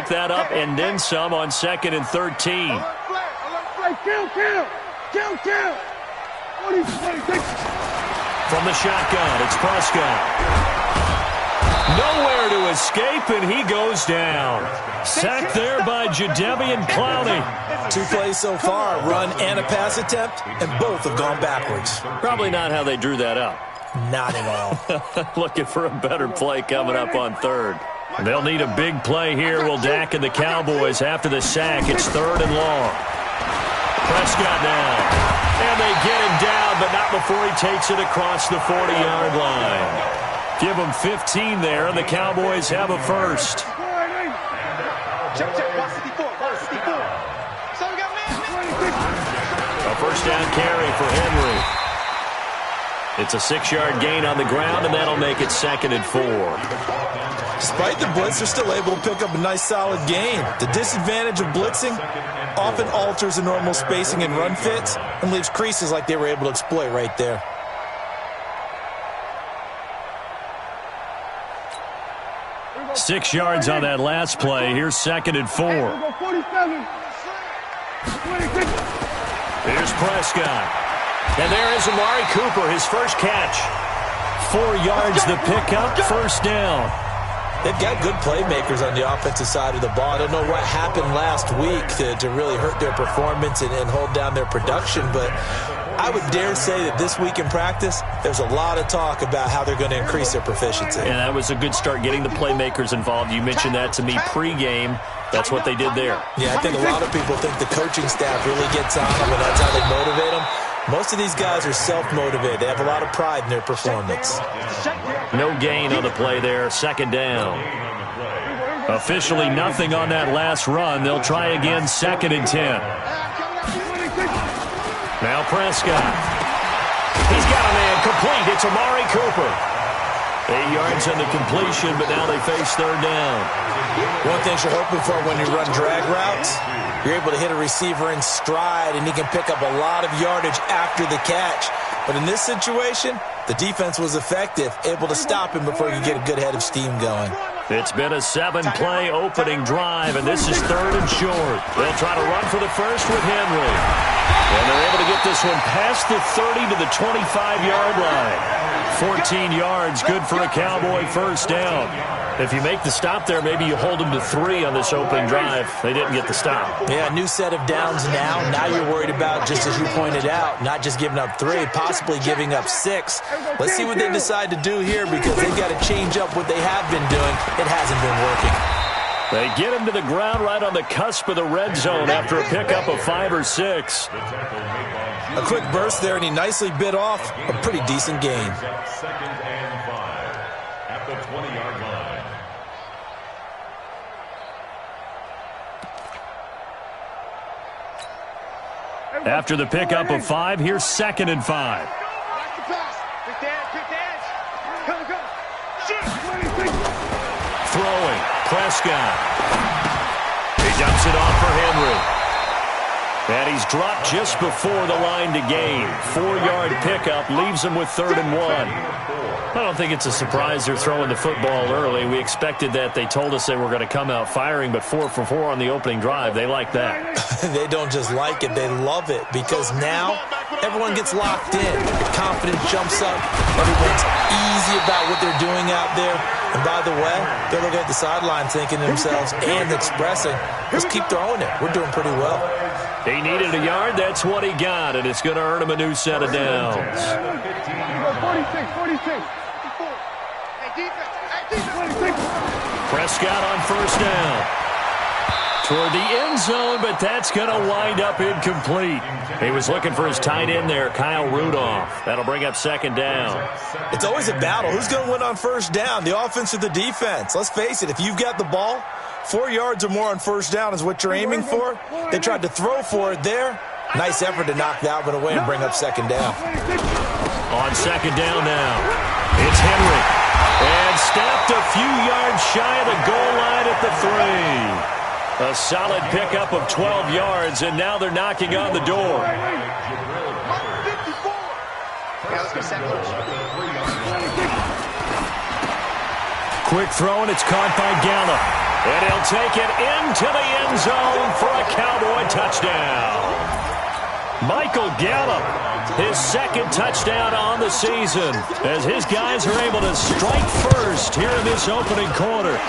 pick that up and then some on 2nd and 13. From the shotgun, it's Prescott. Nowhere to escape, and he goes down. Sacked there by Jadeveon Clowney. 2 plays so far, a run and a pass attempt, and both have gone backwards. Probably not how they drew that up. Not at all. Looking for a better play coming up on 3rd. They'll need a big play here. Will Dak and the Cowboys after the sack. It's 3rd and long. Prescott now. And they get him down, but not before he takes it across the 40-yard line. Give them 15 there, and the Cowboys have a first. A first down carry for Henry. It's a 6-yard gain on the ground, and that'll make it 2nd and 4. Despite the blitz, they're still able to pick up a nice solid gain. The disadvantage of blitzing often alters the normal spacing and run fits and leaves creases like they were able to exploit right there. Six yards on that last play. Here's 2nd and 4. Here's Prescott. And there is Amari Cooper, his first catch. 4 yards the pickup, first down. They've got good playmakers on the offensive side of the ball. I don't know what happened last week to really hurt their performance and hold down their production, but I would dare say that this week in practice, there's a lot of talk about how they're going to increase their proficiency. And that was a good start, getting the playmakers involved. You mentioned that to me pregame. That's what they did there. Yeah, I think a lot of people think the coaching staff really gets on them, and that's how they motivate them. Most of these guys are self-motivated. They have a lot of pride in their performance. No gain on the play there, 2nd down. Officially nothing on that last run. They'll try again, 2nd and 10. Now Prescott. He's got a man complete. It's Amari Cooper. 8 yards on the completion, but now they face 3rd down. One thing you're hoping for when you run drag routes, you're able to hit a receiver in stride, and he can pick up a lot of yardage after the catch. But in this situation, the defense was effective, able to stop him before he could get a good head of steam going. It's been a 7-play opening drive, and this is 3rd and short. They'll try to run for the first with Henry. And they're able to get this one past the 30 to the 25-yard line. 14 yards, good for a Cowboy first down. If you make the stop there, maybe you hold them to 3 on this opening drive. They didn't get the stop. Yeah, new set of downs now. Now you're worried about, just as you pointed out, not just giving up 3, possibly giving up 6. Let's see what they decide to do here, because they've got to change up what they have been doing. It hasn't been working. They get him to the ground right on the cusp of the red zone after a pickup of 5 or 6. A quick burst there, and he nicely bit off a pretty decent gain. 2nd and 5 at the 20-yard line. After the pickup of 5, here's 2nd and 5. Throwing, Prescott. He dumps it off for Henry. And he's dropped just before the line to gain. 4-yard pickup leaves him with 3rd and 1. I don't think it's a surprise they're throwing the football early. We expected that. They told us they were going to come out firing, but 4 for 4 on the opening drive. They like that. They don't just like it, they love it, because now everyone gets locked in. The confidence jumps up. Everyone's easy about what they're doing out there. And by the way, they're looking at the sideline thinking to themselves and expressing, let's keep throwing it. We're doing pretty well. He needed a yard. That's what he got, and it's going to earn him a new set of downs. 46. Prescott on first down. Toward the end zone, but that's going to wind up incomplete. He was looking for his tight end there, Kyle Rudolph. That'll bring up 2nd down. It's always a battle. Who's going to win on first down, the offense or the defense? Let's face it, if you've got the ball, 4 yards or more on first down is what you're aiming for. They tried to throw for it there. Nice effort to knock that one away and bring up 2nd down. On 2nd down now, it's Henry. And snapped a few yards shy of the goal line at the 3. A solid pickup of 12 yards, and now they're knocking on the door. Quick throw, and it's caught by Gallup. And he'll take it into the end zone for a Cowboy touchdown. Michael Gallup, his second touchdown on the season, as his guys are able to strike first here in this opening quarter.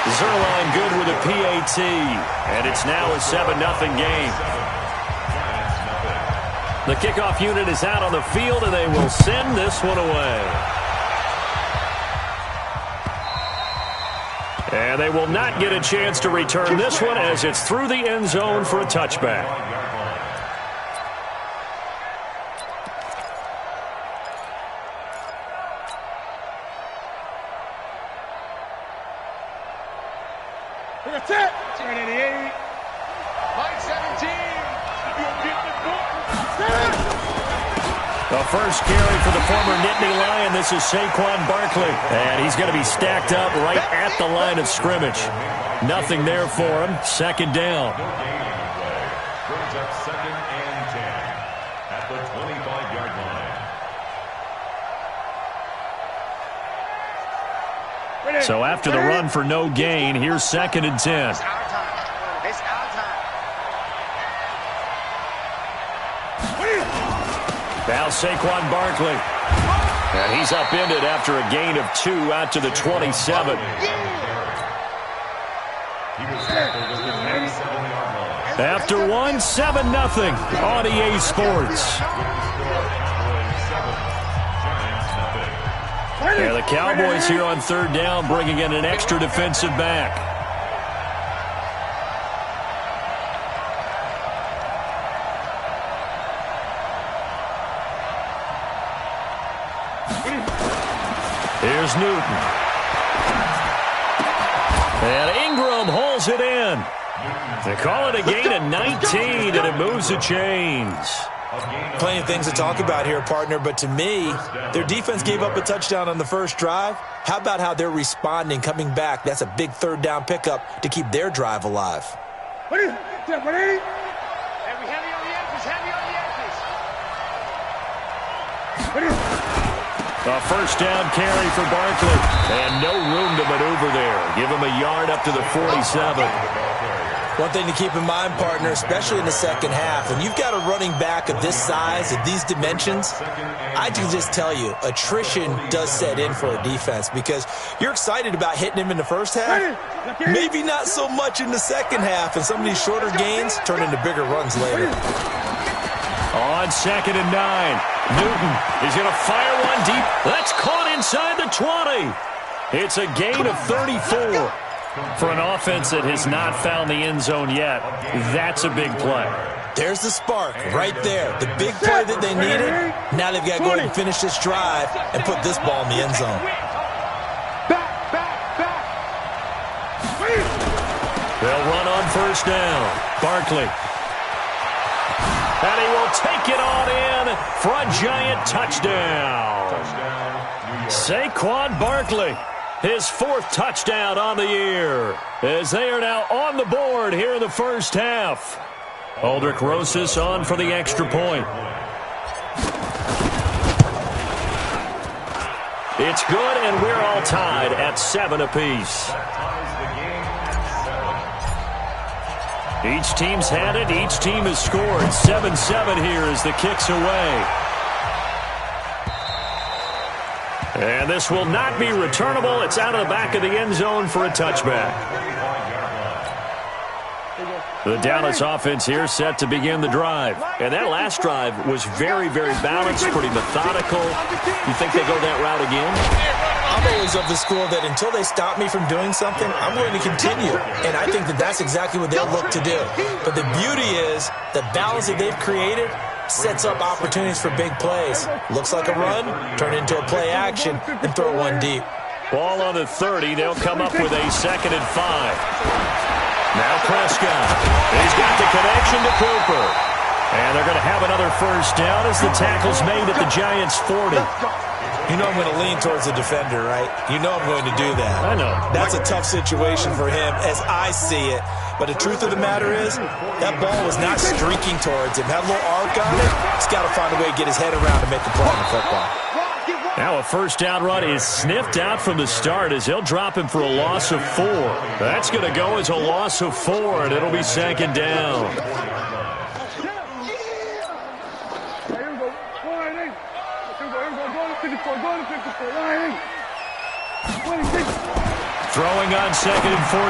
Zuerlein good with a PAT, and it's now a 7-0 game. The kickoff unit is out on the field, and they will send this one away. And they will not get a chance to return this one as it's through the end zone for a touchback. That's it. 1088. Line 17. You'll get the ball. The first carry for the former Nittany Lion. This is Saquon Barkley. And he's going to be stacked up right at the line of scrimmage. Nothing there for him. Second down. Brings up 2nd and 10 at the 25-yard line. So after the run for no gain, here's 2nd and 10. It's our time. It's our time. Now Saquon Barkley. And he's upended after a gain of 2 out to the 27. After one, 7-0 on EA Sports. Yeah, the Cowboys here on 3rd down, bringing in an extra defensive back. Here's Newton. And Ingram holds it in. They call it a gain of 19, and it moves the chains. Plenty of things to talk about here, partner, but to me, their defense gave up a touchdown on the first drive. How about how they're responding, coming back? That's a big 3rd down pickup to keep their drive alive. Heavy on the edges. Heavy on the edges. A first down carry for Barkley. And no room to maneuver there. Give him a yard up to the 47. One thing to keep in mind, partner, especially in the second half, when you've got a running back of this size, of these dimensions, I can just tell you, attrition does set in for a defense because you're excited about hitting him in the first half, maybe not so much in the second half, and some of these shorter gains turn into bigger runs later. On 2nd and 9, Newton is going to fire one deep. That's caught inside the 20. It's a gain of 34. For an offense that has not found the end zone yet, that's a big play. There's the spark right there. The big play that they needed. Now they've got to go ahead and finish this drive and put this ball in the end zone. They'll run on first down. Barkley. And he will take it on in for a giant touchdown. Saquon Barkley. His 4th touchdown on the year as they are now on the board here in the first half. Aldrick Rosas on for the extra point. It's good, and we're all tied at 7 apiece. Each team's had it. Each team has scored. 7-7 here as the kick's away. And this will not be returnable. It's out of the back of the end zone for a touchback. The Dallas offense here set to begin the drive. And that last drive was very, very balanced, pretty methodical. You think they go that route again? I'm always of the school that until they stop me from doing something, I'm going to continue. And I think that that's exactly what they'll look to do. But the beauty is the balance that they've created sets up opportunities for big plays. Looks like a run, turn it into a play action, and throw one deep. Ball on the 30. They'll come up with a 2nd and 5. Now Prescott. He's got the connection to Cooper. And they're going to have another first down as the tackle's made at the Giants' 40. You know I'm going to lean towards the defender, right? You know I'm going to do that. I know. That's a tough situation for him as I see it. But the truth of the matter is, that ball was not streaking towards him. Had a little arc on it. He's got to find a way to get his head around to make the play on the football. Now a first down run is sniffed out from the start as he'll drop him for a loss of 4. That's going to go as a loss of 4, and it'll be second down. Throwing on second and 14.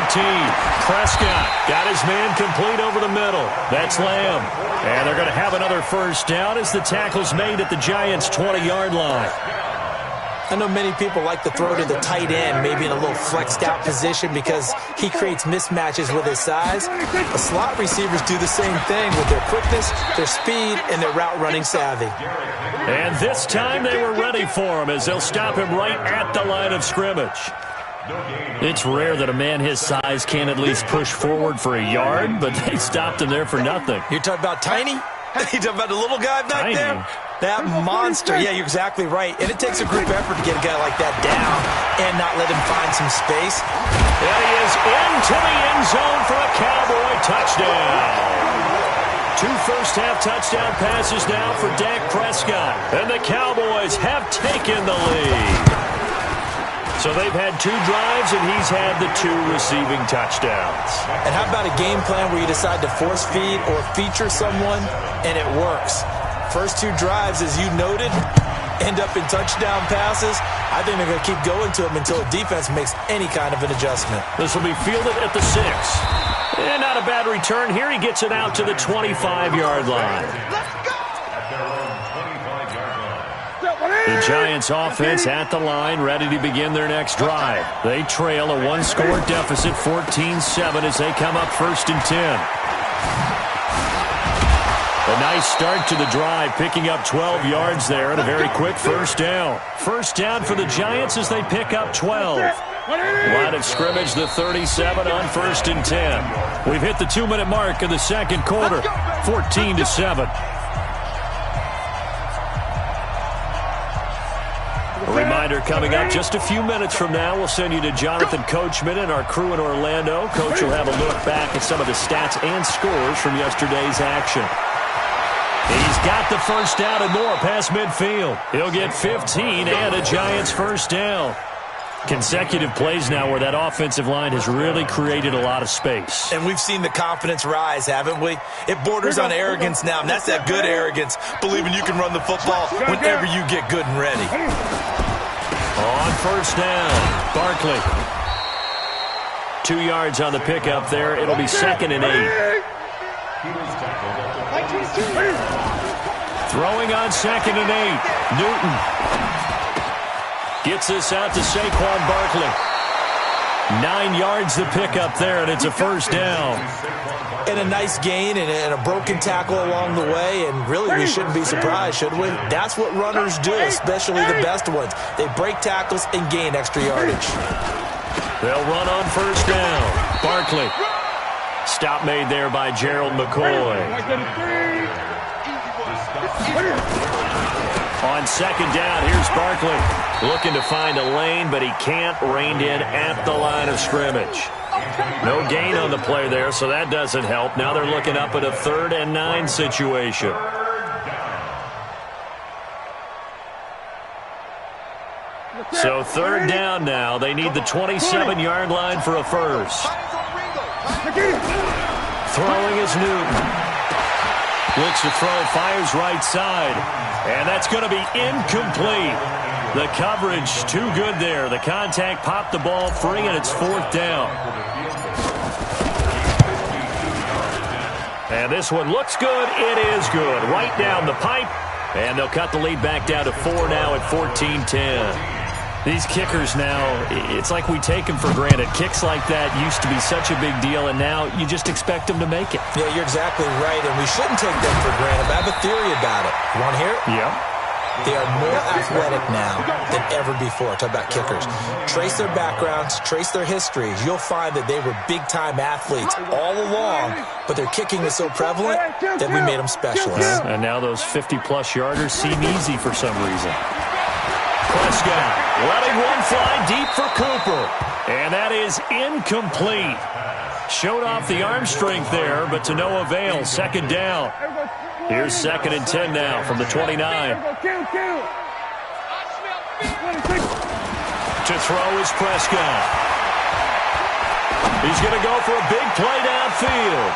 Prescott got his man complete over the middle. That's Lamb. And they're going to have another first down as the tackle's made at the Giants' 20-yard line. I know many people like to throw to the tight end, maybe in a little flexed out position because he creates mismatches with his size. The slot receivers do the same thing with their quickness, their speed, and their route running savvy. And this time they were ready for him as they'll stop him right at the line of scrimmage. It's rare that a man his size can't at least push forward for a yard, but they stopped him there for nothing. You're talking about Tiny? You talking about the little guy back Tiny. there? That monster. Yeah, you're exactly right. And it takes a group effort to get a guy like that down and not let him find some space. And he is into the end zone for a Cowboy touchdown. 2 first-half touchdown passes now for Dak Prescott. And the Cowboys have taken the lead. So they've had 2 drives, and he's had the 2 receiving touchdowns. And how about a game plan where you decide to force feed or feature someone, and it works? First 2 drives, as you noted, end up in touchdown passes. I think they're going to keep going to them until the defense makes any kind of an adjustment. This will be fielded at the 6. And not a bad return here. He gets it out to the 25-yard line. The Giants offense at the line, ready to begin their next drive. They trail a 1-score deficit, 14-7, as they come up 1st and 10. A nice start to the drive, picking up 12 yards there and a very quick first down. First down for the Giants as they pick up 12. Line of scrimmage, the 37 on 1st and 10. We've hit the 2-minute mark of the second quarter, 14-7. A reminder coming up just a few minutes from now, we'll send you to Jonathan Coachman and our crew in Orlando. Coach will have a look back at some of the stats and scores from yesterday's action. He's got the first down and more past midfield. He'll get 15 and a Giants first down. Consecutive plays now where that offensive line has really created a lot of space. And we've seen the confidence rise, haven't we? It borders on arrogance now, and that's that good arrogance, believing you can run the football whenever you get good and ready. On first down, Barkley. 2 yards on the pickup there. It'll be 2nd and 8. Throwing on 2nd and 8. Newton gets this out to Saquon Barkley. 9 yards the pickup there, and it's a first down. And a nice gain and a broken tackle along the way, and really we shouldn't be surprised, should we? That's what runners do, especially the best ones. They break tackles and gain extra yardage. They'll run on first down. Barkley. Stop made there by Gerald McCoy. On 2nd down, here's Barkley. Looking to find a lane, but he can't. Reined in at the line of scrimmage. No gain on the play there, so that doesn't help. Now they're looking up at a 3rd and 9 situation. So 3rd down now. They need the 27-yard line for a first. Throwing is Newton. Looks to throw, fires right side. And that's going to be incomplete. The coverage too good there. The contact popped the ball free, and it's 4th down. And this one looks good. It is good. Right down the pipe. And they'll cut the lead back down to 4 now at 14-10. These kickers now, it's like we take them for granted. Kicks like that used to be such a big deal, and now you just expect them to make it. Yeah, you're exactly right, and we shouldn't take them for granted. I have a theory about it. You want to hear it? Yeah. They are more athletic now than ever before. Talk about kickers. Trace their backgrounds, trace their histories. You'll find that they were big-time athletes all along, but their kicking was so prevalent that we made them specialists. And now those 50-plus yarders seem easy for some reason. Prescott letting one fly deep for Cooper. And that is incomplete. Showed off the arm strength there, but to no avail. 2nd down. Here's 2nd and 10 now from the 29. To throw is Prescott. He's going to go for a big play downfield.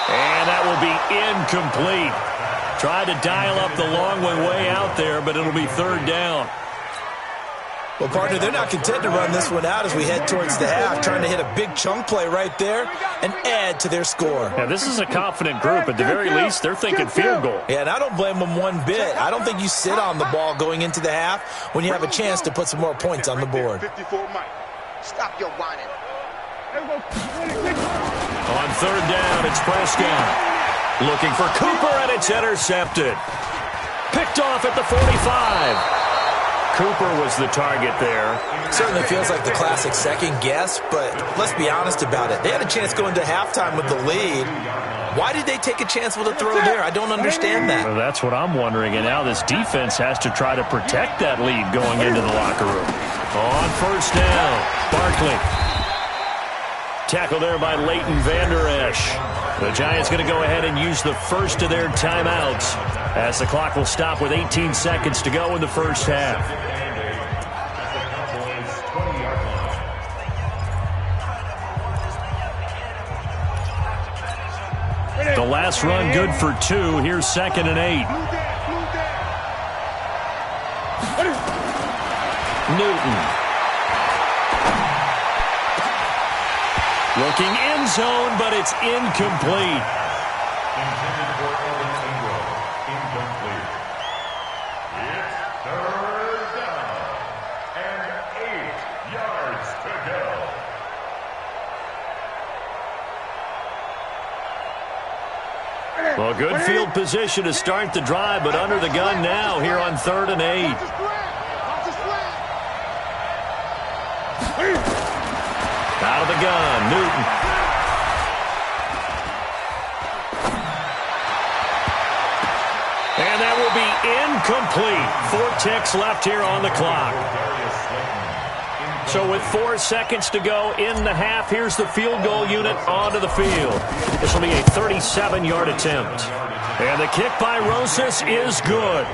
And that will be incomplete. Tried to dial up the long way out there, but it'll be third down. Well, partner, they're not content to run this one out as we head towards the half, trying to hit a big chunk play right there and add to their score. Yeah, this is a confident group. At the very least, they're thinking field goal. Yeah, and I don't blame them one bit. I don't think you sit on the ball going into the half when you have a chance to put some more points on the board. 54 Mike. Stop your whining. On third down, it's Prescott. Looking for Cooper, and it's intercepted. Picked off at the 45. Cooper was the target there. Certainly feels like the classic second guess, but let's be honest about it. They had a chance going to halftime with the lead. Why did they take a chance with a throw there? I don't understand that. Well, that's what I'm wondering, and now this defense has to try to protect that lead going into the locker room. On first down, Barkley. Tackled there by Leighton Vander Esch. The Giants going to go ahead and use the first of their timeouts as the clock will stop with 18 seconds to go in the first half. The last run good for 2. Here's 2nd and 8. Newton. Looking end zone, but it's incomplete. Intended for Evan Ingram. Incomplete. It's third down. And 8 yards to go. Well, good field position to start the drive, but under the gun now here on 3rd and 8. Out of the gun, Newton. And that will be incomplete. 4 ticks left here on the clock. So with 4 seconds to go in the half, here's the field goal unit onto the field. This will be a 37-yard attempt. And the kick by Rosas is good.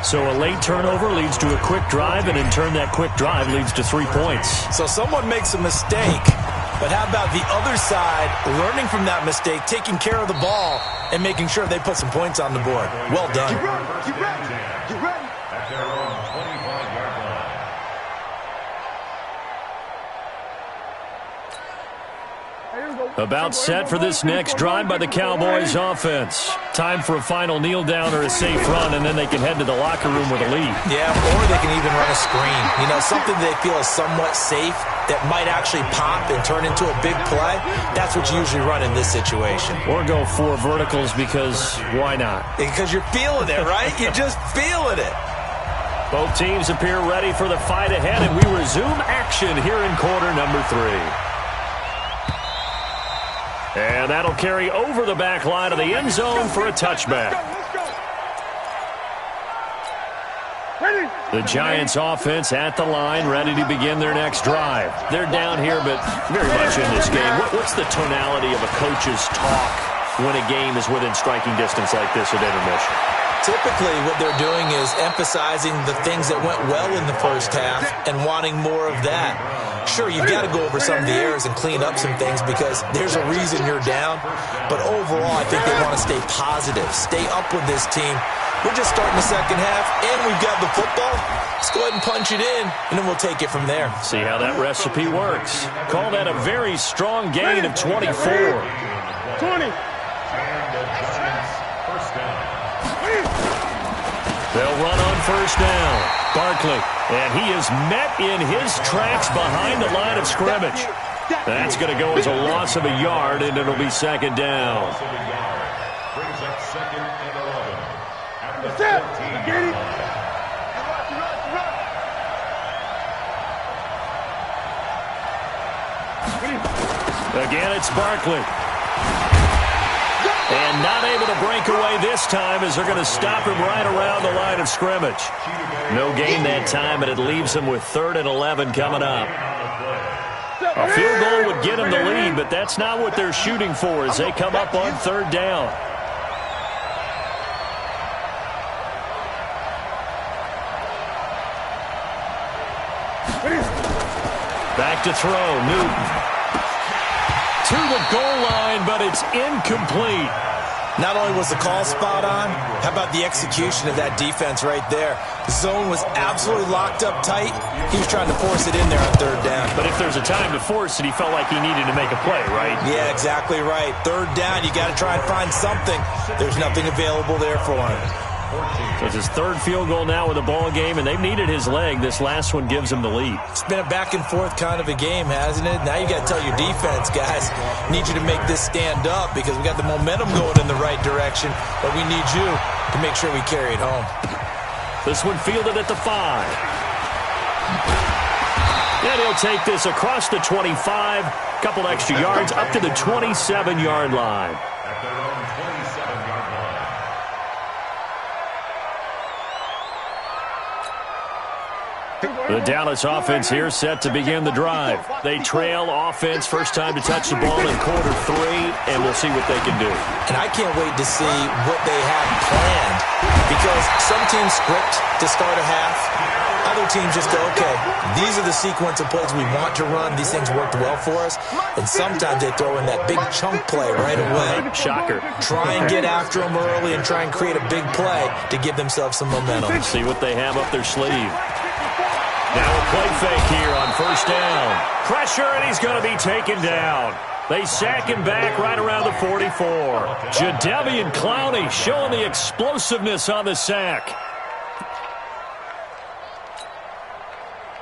So a late turnover leads to a quick drive, and in turn that quick drive leads to 3 points. So someone makes a mistake, but how about the other side learning from that mistake, taking care of the ball, and making sure they put some points on the board? Well done. Get ready. Get ready. At their own 25-yard line. About set for this next drive by the Cowboys offense. Time for a final kneel down or a safe run, and then they can head to the locker room with a lead. Yeah, or they can even run a screen. You know, something they feel is somewhat safe that might actually pop and turn into a big play. That's what you usually run in this situation. Or go 4 verticals because why not? Because you're feeling it, right? You're just feeling it. Both teams appear ready for the fight ahead, and we resume action here in quarter number 3. And that'll carry over the back line of the end zone for a touchback. The Giants offense at the line, ready to begin their next drive. They're down here, but very much in this game. What's the tonality of a coach's talk when a game is within striking distance like this at intermission? Typically, what they're doing is emphasizing the things that went well in the first half and wanting more of that. Sure, you've got to go over some of the errors and clean up some things because there's a reason you're down. But overall, I think they want to stay positive, stay up with this team. We're just starting the second half, and we've got the football. Let's go ahead and punch it in, and then we'll take it from there. See how that recipe works. Call that a very strong gain of 24. 20. They'll run on first down. Barkley, and he is met in his tracks behind the line of scrimmage. That's going to go as a loss of a yard, and it'll be second down. Brings up 2nd and 11. At the 14. Again, it's Barkley. And not able to break away this time as they're going to stop him right around the line of scrimmage. No gain that time, and it leaves him with 3rd and 11 coming up. A field goal would get them the lead, but that's not what they're shooting for as they come up on 3rd down. back to throw. Newton to the goal line, but it's incomplete. Not only was the call spot on, how about the execution of that defense right there? The zone was absolutely locked up tight. He was trying to force it in there on third down. But if there's a time to force it, he felt like he needed to make a play, right? Yeah, exactly right. Third down, you got to try and find something. There's nothing available there for him. So it's his third field goal now with the ball game, and they've needed his leg. This last one gives him the lead. It's been a back-and-forth kind of a game, hasn't it? Now you got to tell your defense, guys, need you to make this stand up because we got the momentum going in the right direction, but we need you to make sure we carry it home. This one fielded at the 5. And he'll take this across the 25, couple extra yards up to the 27-yard line. At their own 27-yard line. The Dallas offense here set to begin the drive. They trail offense, first time to touch the ball in quarter 3, and we'll see what they can do. And I can't wait to see what they have planned because some teams script to start a half. Other teams just go, okay, these are the sequence of plays we want to run. These things worked well for us. And sometimes they throw in that big chunk play right away. Shocker. Try and get after them early and try and create a big play to give themselves some momentum. See what they have up their sleeve. Now a play fake here on first down. Pressure, and he's going to be taken down. They sack him back right around the 44. Jadeveon Clowney showing the explosiveness on the sack.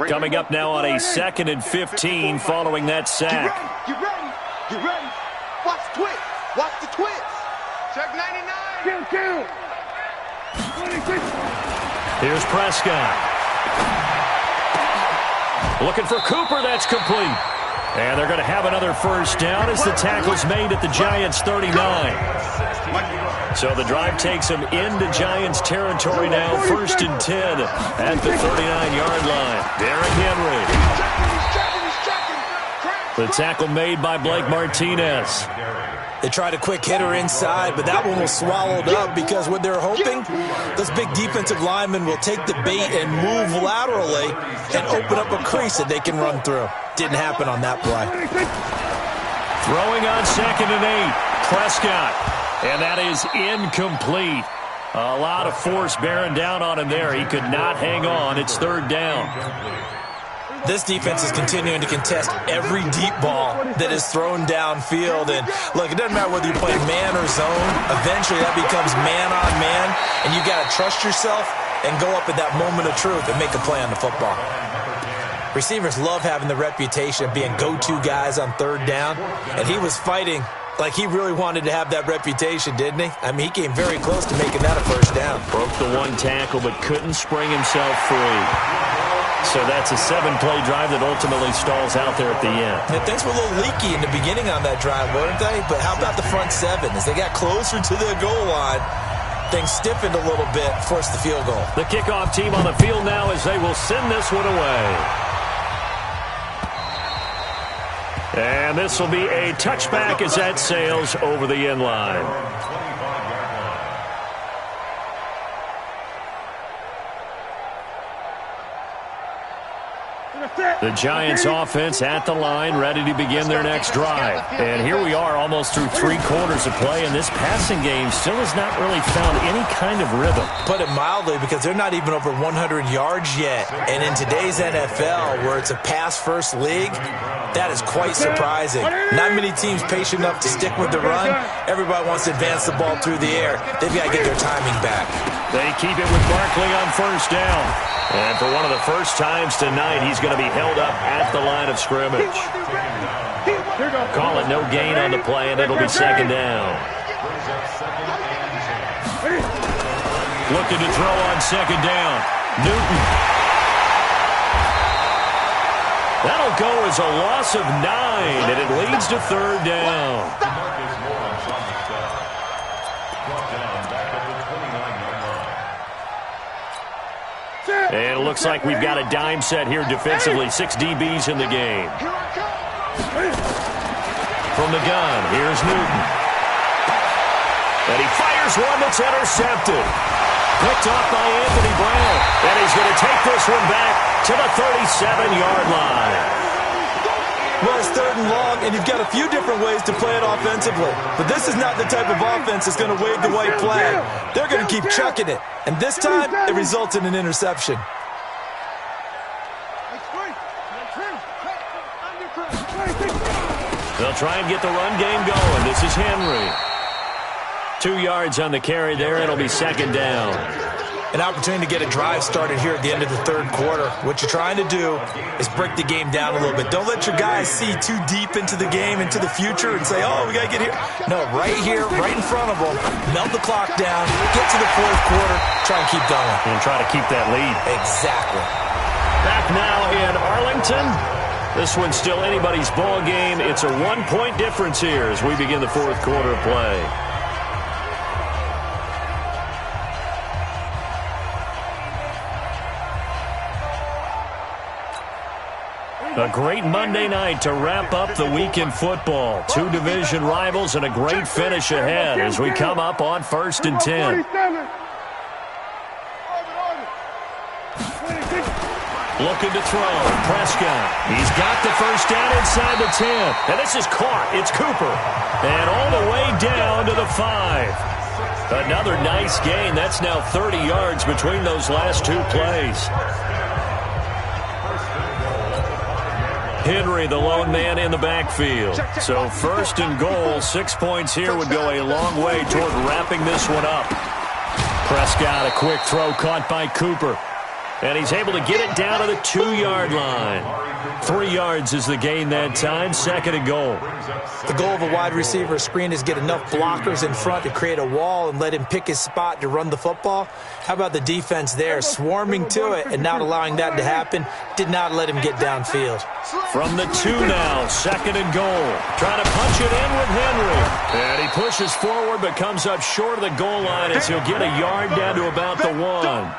Coming up now on a 2nd and 15 following that sack. You ready? You ready? Watch the twist. Watch the twist. Check 99. Kill. 26. Here's Prescott. Looking for Cooper. That's complete. And they're going to have another first down as the tackle's made at the Giants' 39. So the drive takes them into Giants territory now, 1st and 10 at the 39-yard line. Derrick Henry. The tackle made by Blake Martinez. They tried a quick hitter inside, but that one was swallowed up because what they're hoping, those big defensive linemen will take the bait and move laterally and open up a crease that they can run through. Didn't happen on that play. Throwing on 2nd and 8, Prescott. And that is incomplete. A lot of force bearing down on him there. He could not hang on. It's 3rd down. This defense is continuing to contest every deep ball that is thrown downfield. And look, it doesn't matter whether you play man or zone. Eventually that becomes man on man. And you got to trust yourself and go up at that moment of truth and make a play on the football. Receivers love having the reputation of being go-to guys on 3rd down. And he was fighting like he really wanted to have that reputation, didn't he? I mean, he came very close to making that a first down. Broke the one tackle but couldn't spring himself free. So that's a 7-play drive that ultimately stalls out there at the end. And things were a little leaky in the beginning on that drive, weren't they? But how about the front 7? As they got closer to the goal line, things stiffened a little bit, forced the field goal. The kickoff team on the field now as they will send this one away. And this will be a touchback as that sails over the end line. The Giants offense at the line, ready to begin their next drive. And here we are almost through 3 quarters of play, and this passing game still has not really found any kind of rhythm. Put it mildly, because they're not even over 100 yards yet. And in today's NFL, where it's a pass-first league, that is quite surprising. Not many teams patient enough to stick with the run. Everybody wants to advance the ball through the air. They've got to get their timing back. They keep it with Barkley on first down. And for one of the first times tonight, he's going to be held up at the line of scrimmage. Call it no gain on the play, and it'll be 2nd down. Looking to throw on 2nd down. Newton. That'll go as a loss of 9, and it leads to 3rd down. And it looks like we've got a dime set here defensively. 6 DBs in the game. From the gun, here's Newton. And he fires one that's intercepted. Picked off by Anthony Brown. And he's going to take this one back to the 37-yard line. Well, it's 3rd and long, and you've got a few different ways to play it offensively. But this is not the type of offense that's going to wave the white flag. They're going to keep chucking it. And this time, it results in an interception. They'll try and get the run game going. This is Henry. 2 yards on the carry there. It'll be 2nd down. An opportunity to get a drive started here at the end of the 3rd quarter. What you're trying to do is break the game down a little bit. Don't let your guys see too deep into the game, into the future, and say, oh, we got to get here. No, right here, right in front of them. Melt the clock down, get to the 4th quarter, try and keep going. And try to keep that lead. Exactly. Back now in Arlington. This one's still anybody's ball game. It's a 1-point difference here as we begin the 4th quarter of play. A great Monday night to wrap up the week in football. 2 division rivals and a great finish ahead as we come up on 1st and 10. Looking to throw. Prescott. He's got the first down inside the 10. And this is caught. It's Cooper. And all the way down to the 5. Another nice gain. That's now 30 yards between those last 2 plays. Henry, the lone man in the backfield. So 1st and goal, 6 points here would go a long way toward wrapping this one up. Prescott, a quick throw caught by Cooper. And he's able to get it down to the 2-yard line. 3 yards is the gain that time, 2nd and goal. The goal of a wide receiver screen is get enough blockers in front to create a wall and let him pick his spot to run the football. How about the defense there, swarming to it and not allowing that to happen? Did not let him get downfield. From the 2 now, 2nd and goal. Trying to punch it in with Henry. And he pushes forward but comes up short of the goal line as he'll get a yard down to about the 1.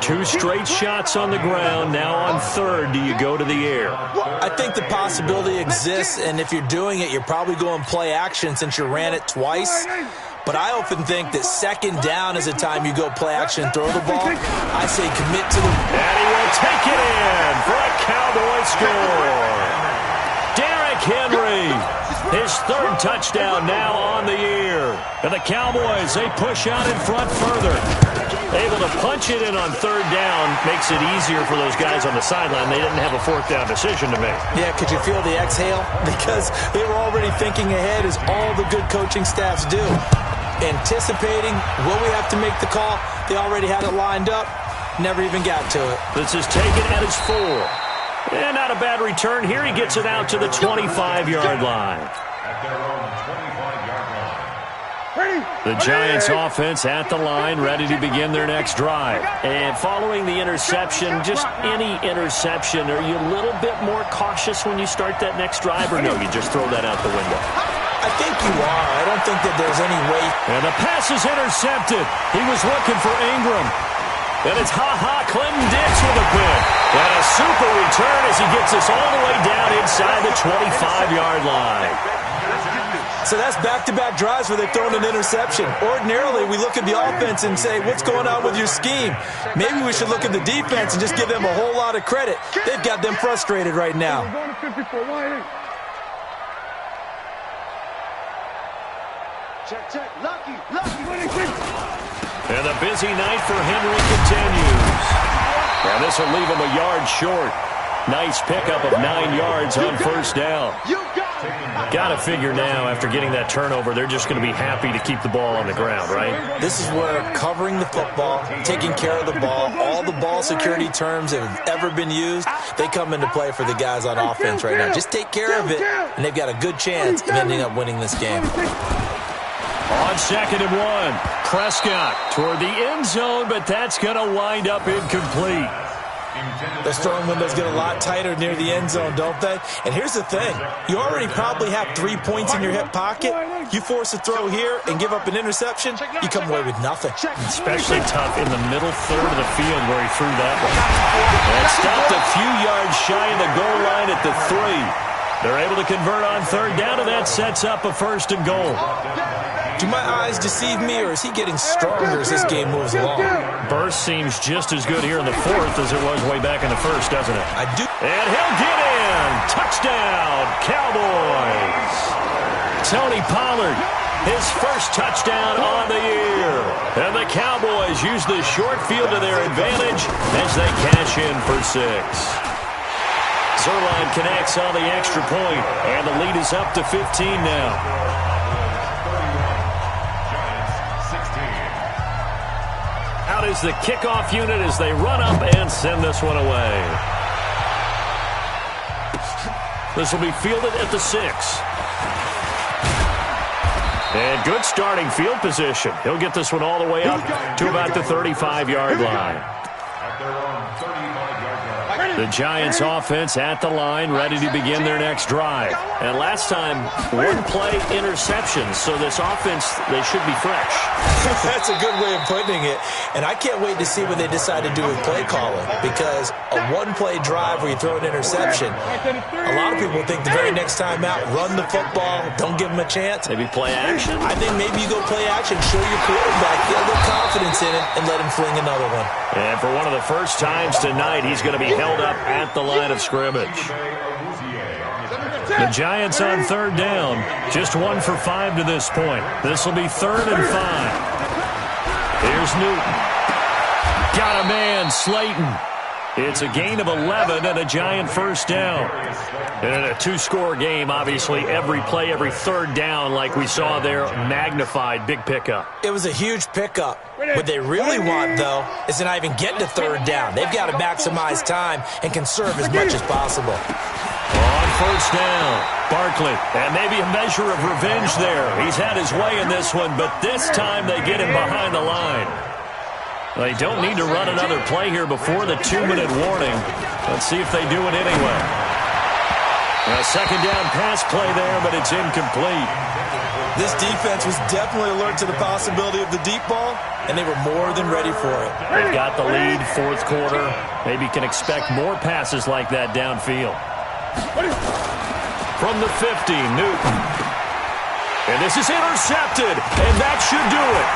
2 straight shots on the ground. Now on 3rd, do you go to the air? I think the possibility exists, and if you're doing it, you're probably going play action since you ran it twice. But I often think that 2nd down is a time you go play action and throw the ball. I say commit to the... And he will take it in for a Cowboy score. Derrick Henry, his 3rd touchdown now on the year. And the Cowboys, they push out in front further. Able to punch it in on 3rd down makes it easier for those guys on the sideline. They didn't have a 4th down decision to make. Yeah, could you feel the exhale? Because they were already thinking ahead, as all the good coaching staffs do. Anticipating, will we have to make the call? They already had it lined up. Never even got to it. This is taken at his 4. And not a bad return here. He gets it out to the 25-yard line. At their own 25-yard line. The Giants offense at the line, ready to begin their next drive. And following the interception, just any interception, are you a little bit more cautious when you start that next drive, or no, you just throw that out the window? I think you are. I don't think that there's any way. And the pass is intercepted. He was looking for Ingram. And it's Clinton Dix with a pick. And a super return as he gets us all the way down inside the 25-yard line. So that's back-to-back drives where they've thrown an interception. Ordinarily, we look at the offense and say, what's going on with your scheme? Maybe we should look at the defense and just give them a whole lot of credit. They've got them frustrated right now. Check. Lucky. And the busy night for Henry continues. And this will leave him a yard short. Nice pickup of 9 yards on 1st down. Got to figure now, after getting that turnover, they're just going to be happy to keep the ball on the ground, right? This is where covering the football, taking care of the ball, all the ball security terms that have ever been used, they come into play for the guys on offense right now. Just take care of it, and they've got a good chance of ending up winning this game. On 2nd and 1, Prescott toward the end zone, but that's going to wind up incomplete. Those throwing windows get a lot tighter near the end zone, don't they? And here's the thing. You already probably have 3 points in your hip pocket. You force a throw here and give up an interception, you come away with nothing. Especially tough in the middle 3rd of the field where he threw that one. And stopped a few yards shy of the goal line at the 3. They're able to convert on 3rd down, and that sets up a 1st and goal. Do my eyes deceive me, or is he getting stronger as this game moves along? Burst seems just as good here in the 4th as it was way back in the 1st, doesn't it? I do. And he'll get in. Touchdown, Cowboys. Tony Pollard, his first touchdown on the year. And the Cowboys use the short field to their advantage as they cash in for 6. Zuerlein connects on the extra point, and the lead is up to 15 now. Out is the kickoff unit as they run up and send this one away. This will be fielded at the 6. And good starting field position. He'll get this one all the way up to about the 35-yard line. The Giants offense at the line, ready to begin their next drive. And last time, one play interception, so this offense, they should be fresh. That's a good way of putting it. And I can't wait to see what they decide to do with play calling, because a one-play drive where you throw an interception, a lot of people think the very next time out, run the football, don't give them a chance. Maybe play action? I think maybe you go play action, show your quarterback, get a little confidence in it, and let him fling another one. And for one of the first times tonight, he's going to be held up at the line of scrimmage. The Giants on third down, just 1 for 5 to this point. This will be 3rd and 5. Here's Newton. Got a man, Slayton. It's a gain of 11 and a Giant first down. And in a 2-score game, obviously every play, every third down, like we saw there, magnified, big pickup. It was a huge pickup. What they really want, though, is to not even get to third down. They've got to maximize time and conserve as much as possible. On first down, Barkley, and maybe a measure of revenge there. He's had his way in this one, but this time they get him behind the line. They don't need to run another play here before the 2-minute warning. Let's see if they do it anyway. A second down pass play there, but it's incomplete. This defense was definitely alert to the possibility of the deep ball, and they were more than ready for it. They've got the lead, 4th quarter. Maybe can expect more passes like that downfield. From the 50, Newton. And this is intercepted, and that should do it.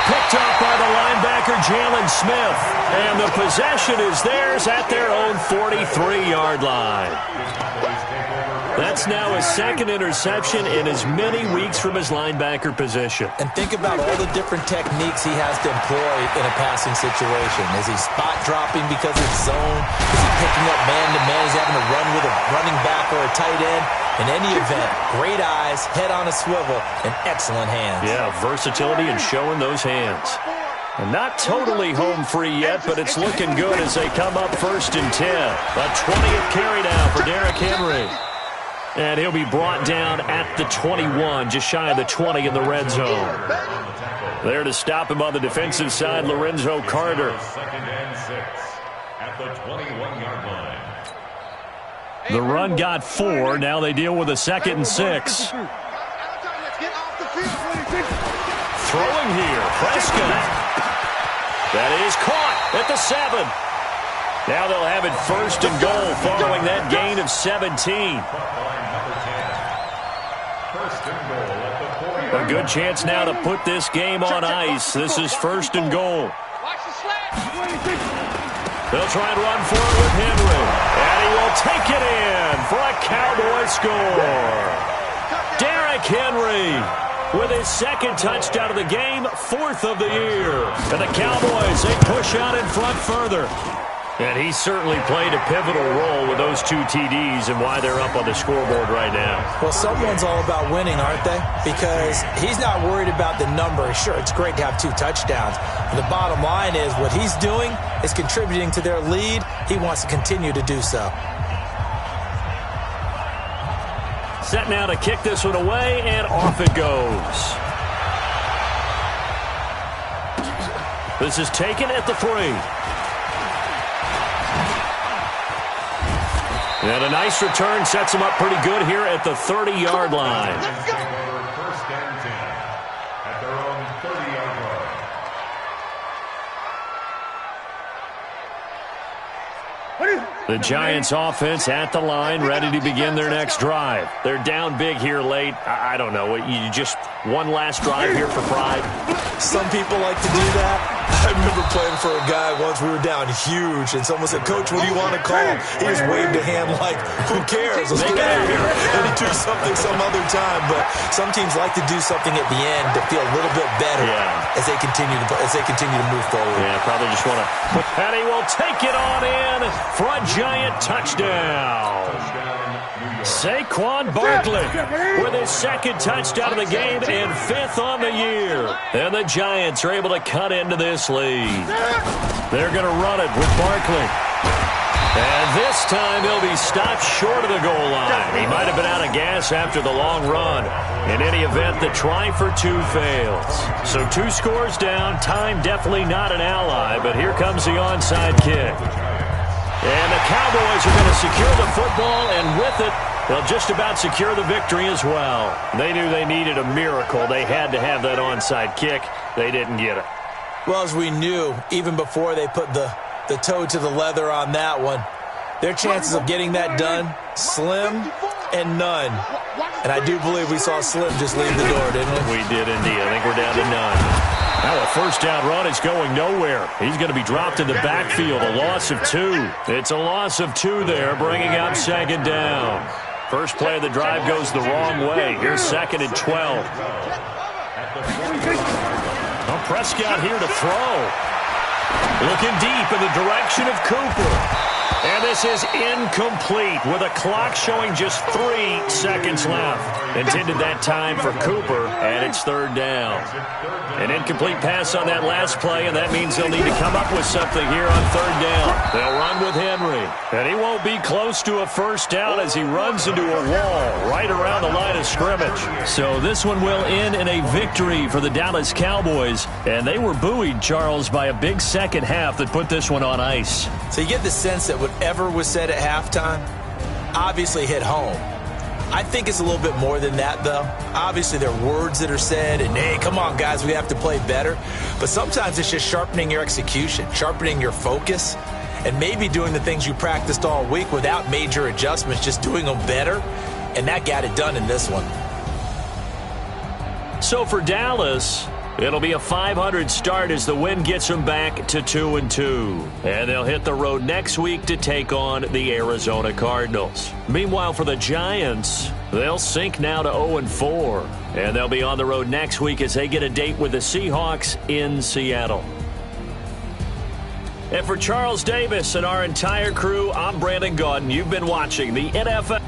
Picked up by the linebacker, Jalen Smith. And the possession is theirs at their own 43-yard line. That's now his 2nd interception in as many weeks from his linebacker position. And think about all the different techniques he has to employ in a passing situation. Is he spot dropping because it's zone? Is he picking up man-to-man? Is he having to run with a running back or a tight end? In any event, great eyes, head on a swivel, and excellent hands. Yeah, versatility and showing those hands. And not totally home free yet, but it's looking good as they come up 1st and 10. A 20th carry now for Derrick Henry. And he'll be brought down at the 21, just shy of the 20 in the red zone. There to stop him on the defensive side, Lorenzo Carter. 2nd and 6 at the 21-yard line. The run got 4. Now they deal with a 2nd and 6. Throwing here, Prescott. That is caught at the 7. Now they'll have it 1st and goal following that gain of 17. A good chance now to put this game on ice. This is 1st and goal. They'll try and run for it with Henry. And he will take it in for a Cowboy score. Derrick Henry with his 2nd touchdown of the game, 4th of the year. And the Cowboys, they push out in front further. And he certainly played a pivotal role with those 2 TDs and why they're up on the scoreboard right now. Well, someone's all about winning, aren't they? Because he's not worried about the number. Sure, it's great to have 2 touchdowns. But the bottom line is what he's doing is contributing to their lead. He wants to continue to do so. Set now to kick this one away, and off it goes. This is taken at the 3. And a nice return sets him up pretty good here at the 30-yard line. 1st and 10 at their own 30-yard line. The Giants offense at the line, ready to begin their next drive. They're down big here late. I don't know. You just one last drive here for Pride? Some people like to do that. I remember playing for a guy once. We were down huge, and someone said, "Coach, what do you want to call?" He just waved a hand like, "Who cares? Let's get out of here." And he do something some other time. But some teams like to do something at the end to feel a little bit better as they continue to move forward. Yeah, probably just want to. And he will take it on in for a Giant touchdown. Saquon Barkley with his second touchdown of the game and 5th on the year. And the Giants are able to cut into this lead. They're going to run it with Barkley. And this time he'll be stopped short of the goal line. He might have been out of gas after the long run. In any event, the try for 2 fails. So 2 scores down. Time definitely not an ally, but here comes the onside kick. And the Cowboys are going to secure the football, and with it, they'll just about secure the victory as well. They knew they needed a miracle. They had to have that onside kick. They didn't get it. Well, as we knew, even before they put the toe to the leather on that one, their chances of getting that done, slim and none. And I do believe we saw Slim just leave the door, didn't we? We did indeed. I think we're down to none. Now a first down run is going nowhere. He's going to be dropped in the backfield, a loss of 2. It's a loss of 2 there, bringing up 2nd down. First play of the drive goes the wrong way. Here's 2nd and 12. Well, Prescott here to throw. Looking deep in the direction of Cooper. And this is incomplete with a clock showing just 3 seconds left. Intended that time for Cooper, and it's 3rd down. An incomplete pass on that last play, and that means they'll need to come up with something here on 3rd down. They'll run with Henry, and he won't be close to a first down as he runs into a wall right around the line of scrimmage. So this one will end in a victory for the Dallas Cowboys, and they were buoyed, Charles, by a big second half that put this one on ice. So you get the sense that whatever was said at halftime obviously hit home. I think it's a little bit more than that, though. Obviously, there are words that are said, and, hey, come on, guys, we have to play better. But sometimes it's just sharpening your execution, sharpening your focus, and maybe doing the things you practiced all week without major adjustments, just doing them better, and that got it done in this one. So for Dallas, it'll be a .500 start as the win gets them back to 2-2. And they'll hit the road next week to take on the Arizona Cardinals. Meanwhile, for the Giants, they'll sink now to 0-4. And they'll be on the road next week as they get a date with the Seahawks in Seattle. And for Charles Davis and our entire crew, I'm Brandon Gaudin. You've been watching the NFL.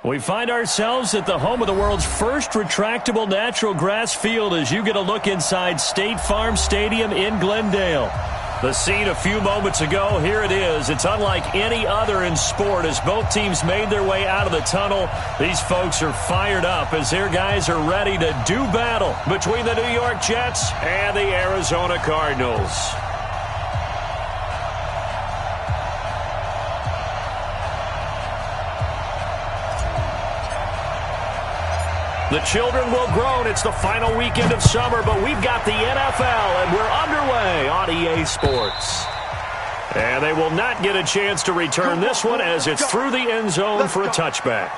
We find ourselves at the home of the world's first retractable natural grass field as you get a look inside State Farm Stadium in Glendale. The scene a few moments ago, here it is. It's unlike any other in sport as both teams made their way out of the tunnel. These folks are fired up as their guys are ready to do battle between the New York Jets and the Arizona Cardinals. The children will groan. It's the final weekend of summer, but we've got the NFL, and we're underway on EA Sports. And they will not get a chance to return this one as it's through the end zone for a touchback.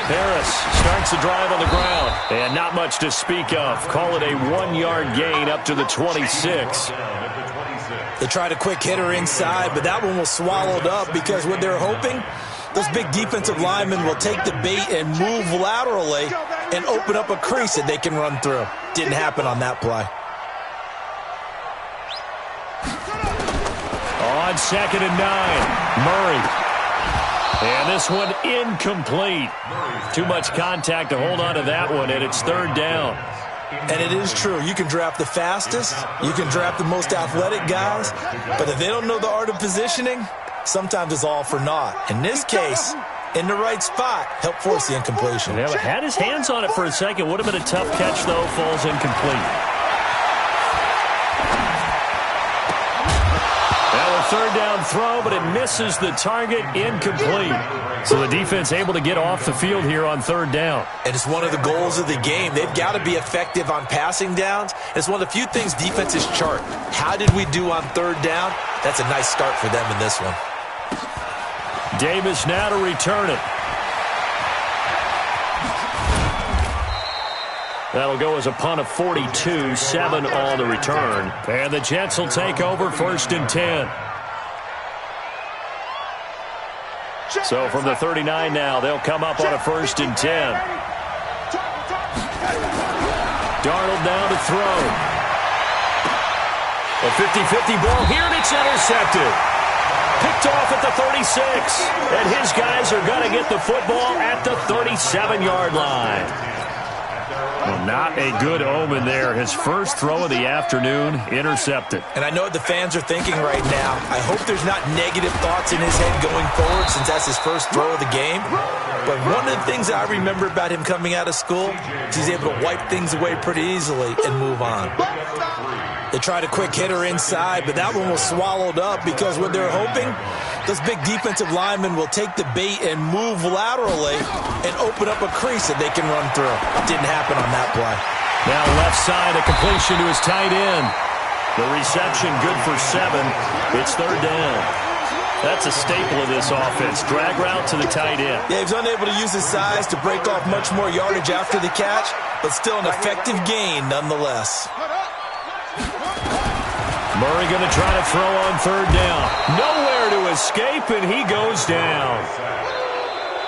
Harris starts the drive on the ground, and not much to speak of. Call it a 1-yard gain up to the 26. They tried a quick hitter inside, but that one was swallowed up because what they're hoping, those big defensive linemen will take the bait and move laterally and open up a crease that they can run through. Didn't happen on that play. On 2nd and 9, Murray. And this one incomplete. Too much contact to hold on to that one, and it's 3rd down. And it is true. You can draft the fastest. You can draft the most athletic guys. But if they don't know the art of positioning, sometimes it's all for naught. In this case, in the right spot, helped force the incompletion. Yeah, but had his hands on it for a second. Would have been a tough catch, though. Falls incomplete. 3rd down throw, but it misses the target, incomplete. So the defense able to get off the field here on 3rd down. And it's one of the goals of the game. They've got to be effective on passing downs. It's one of the few things defenses chart. How did we do on 3rd down? That's a nice start for them in this one. Davis now to return it. That'll go as a punt of 42, 7 on the return. And the Jets will take over 1st and 10. So from the 39 now, they'll come up on a 1st and 10. Darnold now to throw. A 50-50 ball here, and it's intercepted. Picked off at the 36. And his guys are going to get the football at the 37-yard line. Well, not a good omen there. His first throw of the afternoon, intercepted. And I know what the fans are thinking right now. I hope there's not negative thoughts in his head going forward since that's his first throw of the game. But one of the things that I remember about him coming out of school is he's able to wipe things away pretty easily and move on. They tried a quick hitter inside, but that one was swallowed up because what they're hoping, those big defensive linemen will take the bait and move laterally and open up a crease that they can run through. Didn't happen on that play. Now left side, a completion to his tight end. The reception good for 7. It's 3rd down. That's a staple of this offense. Drag route to the tight end. Yeah, he's unable to use his size to break off much more yardage after the catch, but still an effective gain nonetheless. Murray going to try to throw on 3rd down. Nowhere to escape, and he goes down.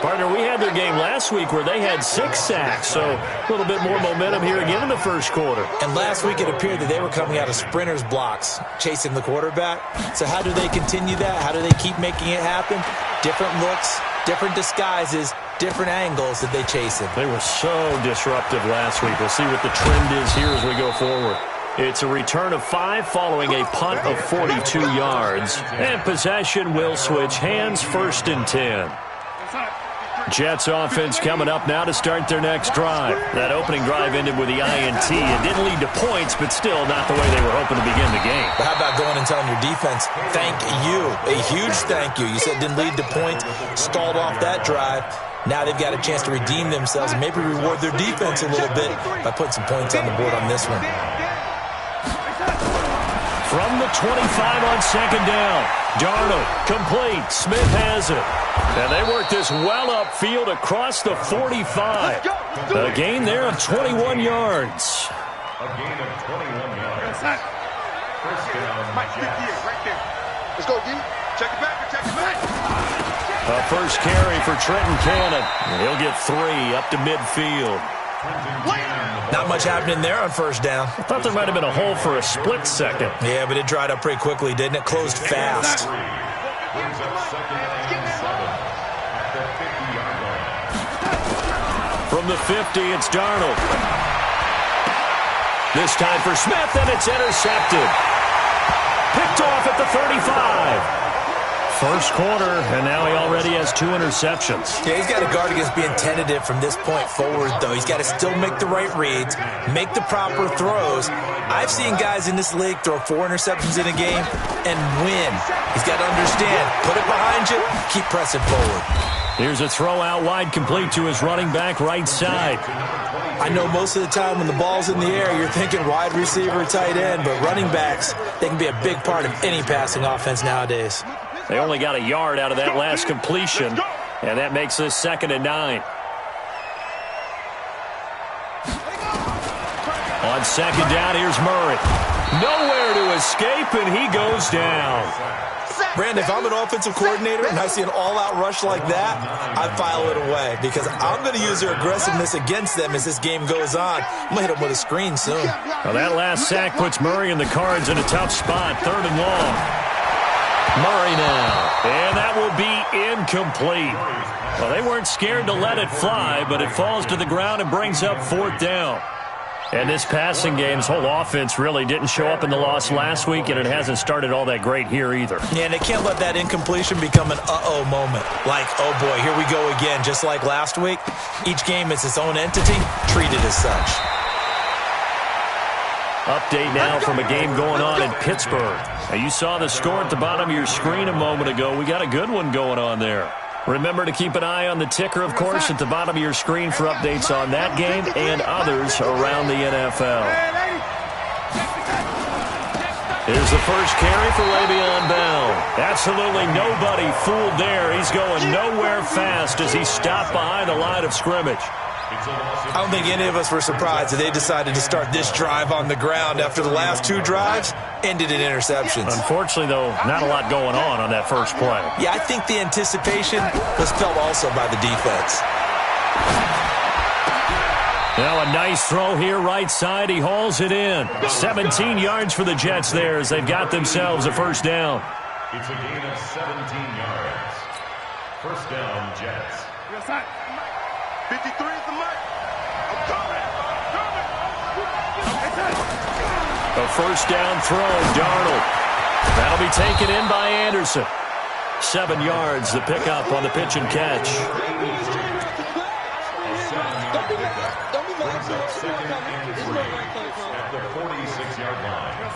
Partner, we had their game last week where they had 6 sacks, so a little bit more momentum here again in the first quarter. And last week it appeared that they were coming out of sprinters blocks, chasing the quarterback. So how do they continue that? How do they keep making it happen? Different looks, different disguises, different angles that they chase it. They were so disruptive last week. We'll see what the trend is here as we go forward. It's a return of 5 following a punt of 42 yards. And possession will switch hands, 1st and 10. Jets offense coming up now to start their next drive. That opening drive ended with the INT. It didn't lead to points, but still not the way they were hoping to begin the game. But how about going and telling your defense, thank you, a huge thank you. You said it didn't lead to points, stalled off that drive. Now they've got a chance to redeem themselves and maybe reward their defense a little bit by putting some points on the board on this one. From the 25 on 2nd down. Darnold, complete. Smith has it. And they work this well upfield across the 45. A gain there of 21 yards. A gain of 21 yards. First down, Jets. Right there. Let's go, D. Check it back. Check it back. A first carry for Trenton Cannon. And he'll get 3 up to midfield. Not much happening there on first down. I thought there might have been a hole for a split second. Yeah, but it dried up pretty quickly, didn't it? Closed fast. Brings up second and 7 at the 50-yard line. From the 50, it's Darnold. This time for Smith, and it's intercepted. Picked off at the 35. First quarter, and now he already has 2 interceptions. Yeah, he's got to guard against being tentative from this point forward, though. He's got to still make the right reads, make the proper throws. I've seen guys in this league throw 4 interceptions in a game and win. He's got to understand, put it behind you, keep pressing forward. Here's a throw out wide, complete to his running back right side. I know most of the time when the ball's in the air, you're thinking wide receiver, tight end, but running backs, they can be a big part of any passing offense nowadays. They only got a yard out of that last completion, and that makes this 2nd and 9. On second down, here's Murray. Nowhere to escape, and he goes down. Brandon, if I'm an offensive coordinator and I see an all-out rush like that, I file it away because I'm going to use their aggressiveness against them as this game goes on. I'm going to hit them with a screen soon. Well, that last sack puts Murray and the Cards in a tough spot, 3rd and long. Murray now, and that will be incomplete. Well, they weren't scared to let it fly, but it falls to the ground and brings up 4th down. And this passing game's whole offense really didn't show up in the loss last week, and it hasn't started all that great here either. Yeah, and they can't let that incompletion become an uh-oh moment. Like, oh boy, here we go again, just like last week. Each game is its own entity, treated as such. Update now from a game going on in Pittsburgh. Now, you saw the score at the bottom of your screen a moment ago. We got a good one going on there. Remember to keep an eye on the ticker, of course, at the bottom of your screen for updates on that game and others around the NFL. Here's the first carry for Le'Veon Bell. Absolutely nobody fooled there. He's going nowhere fast as he stopped behind the line of scrimmage. I don't think any of us were surprised that they decided to start this drive on the ground after the last 2 drives ended in interceptions. Unfortunately, though, not a lot going on that first play. Yeah, I think the anticipation was felt also by the defense. Now a nice throw here right side. He hauls it in. 17 yards for the Jets there as they've got themselves a first down. It's a gain of 17 yards. First down, Jets. 53 is the mark. I'm coming. A first down throw, Darnold. That'll be taken in by Anderson. 7 yards, the pickup on the pitch and catch.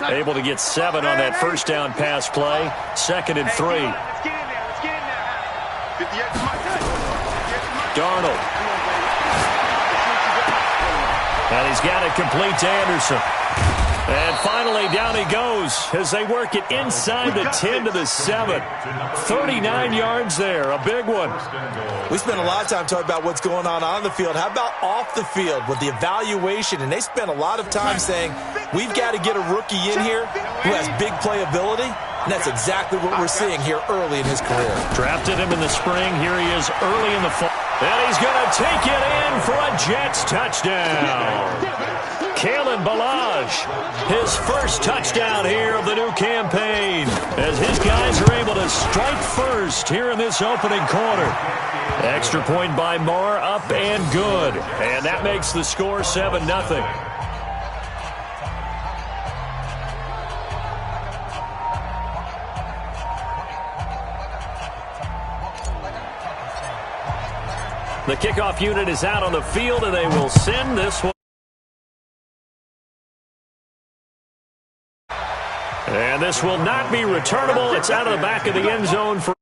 Able to get 7 on that first down pass play. 2nd and 3. Darnold. And he's got it complete to Anderson. And finally, down he goes as they work it inside the 10 to the 7. 39 yards there, a big one. We spent a lot of time talking about what's going on the field. How about off the field with the evaluation? And they spent a lot of time saying, we've got to get a rookie in here who has big playability. And that's exactly what we're seeing here early in his career. Drafted him in the spring. Here he is early in the fall. And he's going to take it in for a Jets touchdown. Kalen Ballage, his first touchdown here of the new campaign, as his guys are able to strike first here in this opening quarter. Extra point by Moore, up and good. And that makes the score 7-0. The kickoff unit is out on the field, and they will send this one. And this will not be returnable. It's out of the back of the end zone for